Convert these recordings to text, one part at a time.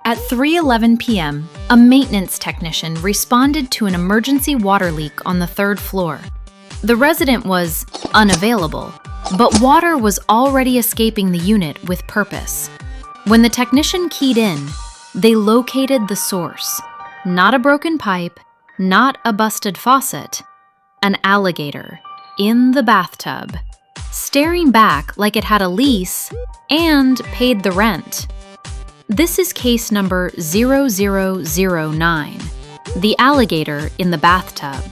At 3:11 p.m., a maintenance technician responded to an emergency water leak on the third floor. The resident was unavailable, but water was already escaping the unit with purpose. When the technician keyed in, they located the source. Not a broken pipe, not a busted faucet, an alligator in the bathtub, staring back like it had a lease and paid the rent. This is case number 0009, the alligator in the bathtub.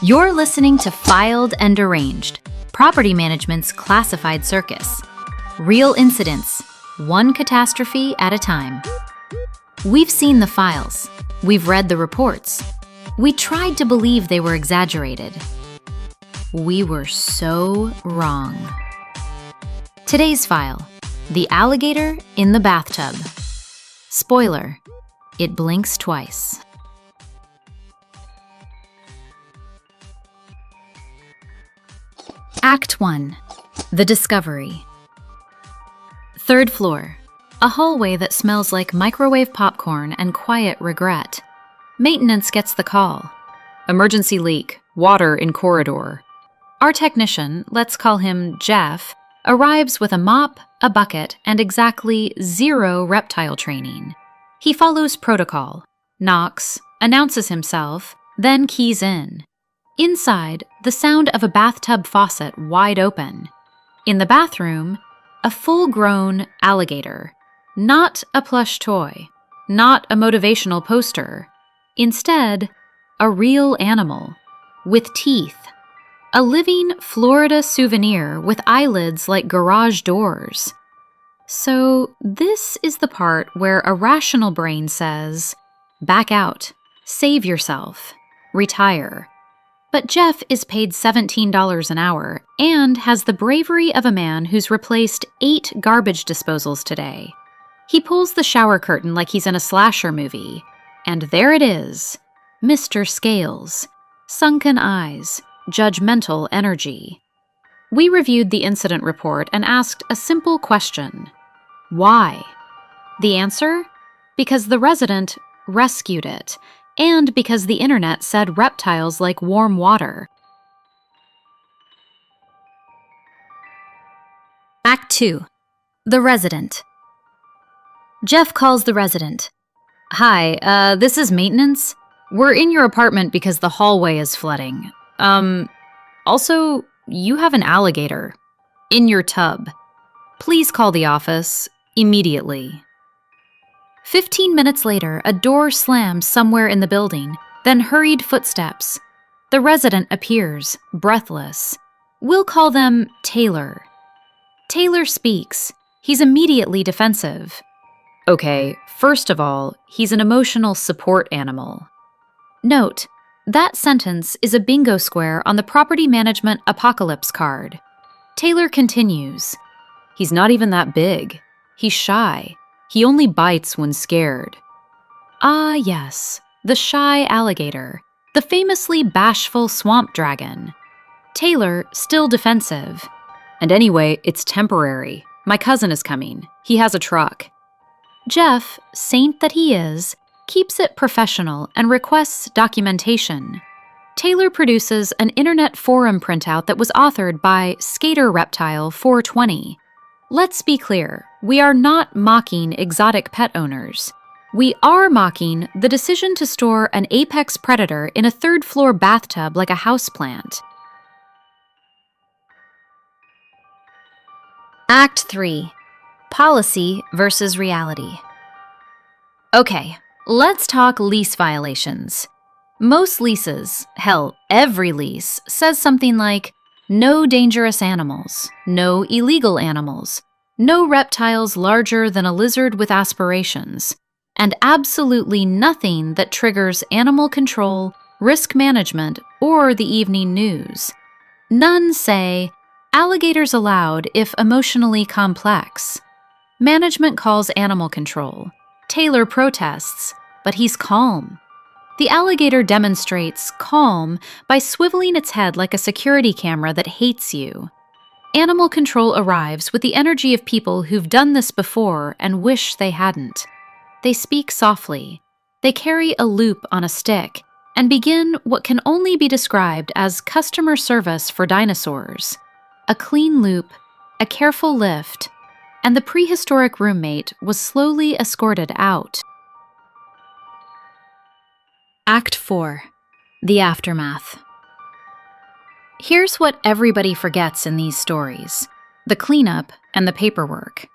You're listening to Filed and Arranged, Property Management's classified circus. Real incidents, one catastrophe at a time. We've seen the files. We've read the reports. We tried to believe they were exaggerated. We were so wrong. Today's file, the alligator in the bathtub. Spoiler, it blinks twice. Act 1, The Discovery. Third floor, a hallway that smells like microwave popcorn and quiet regret. Maintenance gets the call. Emergency leak, water in corridor. Our technician, let's call him Jeff, arrives with a mop, a bucket, and exactly 0 reptile training. He follows protocol, knocks, announces himself, then keys in. Inside, the sound of a bathtub faucet wide open. In the bathroom, a full-grown alligator. Not a plush toy, not a motivational poster. Instead, a real animal, with teeth. A living Florida souvenir with eyelids like garage doors. So this is the part where a rational brain says, back out, save yourself, retire. But Jeff is paid $17 an hour and has the bravery of a man who's replaced 8 garbage disposals today. He pulls the shower curtain like he's in a slasher movie. And there it is, Mr. Scales, sunken eyes, judgmental energy. We reviewed the incident report and asked a simple question. Why? The answer? Because the resident rescued it, and because the internet said reptiles like warm water. Act 2. The Resident. Jeff calls the resident. Hi, this is maintenance. We're in your apartment because the hallway is flooding. Also, you have an alligator in your tub. Please call the office immediately. 15 minutes later, a door slams somewhere in the building, then hurried footsteps. The resident appears, breathless. We'll call them Taylor. Taylor speaks. He's immediately defensive. Okay, first of all, he's an emotional support animal. Note, that sentence is a bingo square on the Property Management Apocalypse card. Taylor continues. He's not even that big. He's shy. He only bites when scared. Ah, yes, the shy alligator, the famously bashful swamp dragon. Taylor, still defensive. And anyway, it's temporary. My cousin is coming. He has a truck. Jeff, saint that he is, keeps it professional and requests documentation. Taylor produces an internet forum printout that was authored by Skater Reptile 420. Let's be clear, we are not mocking exotic pet owners. We are mocking the decision to store an apex predator in a third-floor bathtub like a houseplant. Act 3. Policy versus reality. Okay, let's talk lease violations. Most leases, hell, every lease, says something like, no dangerous animals, no illegal animals, no reptiles larger than a lizard with aspirations, and absolutely nothing that triggers animal control, risk management, or the evening news. None say, alligators allowed if emotionally complex. Management calls animal control. Taylor protests, but he's calm. The alligator demonstrates calm by swiveling its head like a security camera that hates you. Animal control arrives with the energy of people who've done this before and wish they hadn't. They speak softly. They carry a loop on a stick and begin what can only be described as customer service for dinosaurs. A clean loop, a careful lift, and the prehistoric roommate was slowly escorted out. Act 4. The Aftermath. Here's what everybody forgets in these stories: the cleanup and the paperwork.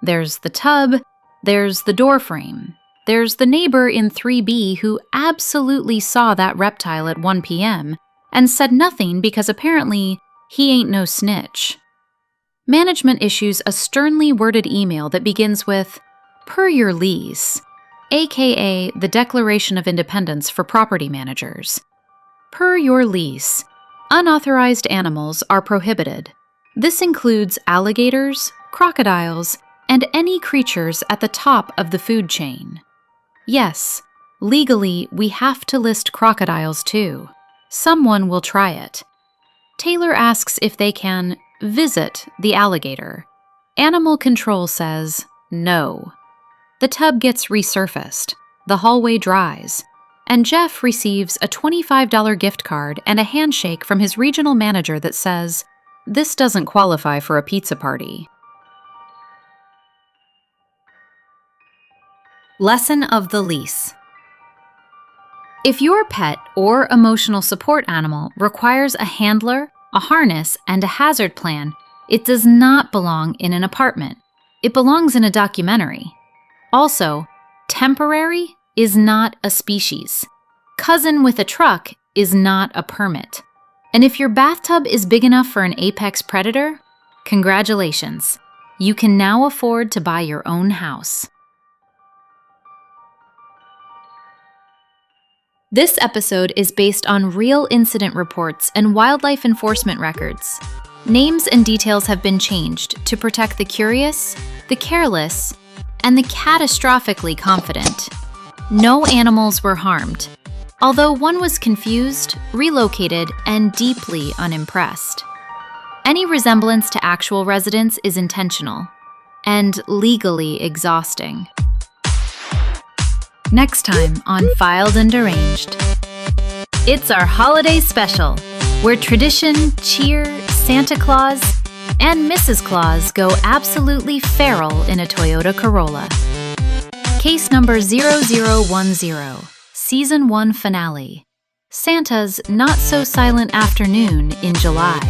There's the tub, there's the door frame, there's the neighbor in 3B who absolutely saw that reptile at 1 p.m. and said nothing because apparently he ain't no snitch. Management issues a sternly worded email that begins with, "Per your lease," aka the Declaration of Independence for property managers. Per your lease, unauthorized animals are prohibited. This includes alligators, crocodiles, and any creatures at the top of the food chain. Yes, legally, we have to list crocodiles too. Someone will try it. Taylor asks if they can visit the alligator. Animal control says no. The tub gets resurfaced, the hallway dries, and Jeff receives a $25 gift card and a handshake from his regional manager that says, "This doesn't qualify for a pizza party." Lesson of the lease. If your pet or emotional support animal requires a handler, a harness, and a hazard plan, it does not belong in an apartment. It belongs in a documentary. Also, temporary is not a species. Cousin with a truck is not a permit. And if your bathtub is big enough for an apex predator, congratulations. You can now afford to buy your own house. This episode is based on real incident reports and wildlife enforcement records. Names and details have been changed to protect the curious, the careless, and the catastrophically confident. No animals were harmed, although one was confused, relocated, and deeply unimpressed. Any resemblance to actual residents is intentional and legally exhausting. Next time on Filed and Deranged. It's our holiday special, where tradition, cheer, Santa Claus, and Mrs. Claus go absolutely feral in a Toyota Corolla. Case number 0010, Season 1 Finale. Santa's Not-So-Silent Afternoon in July.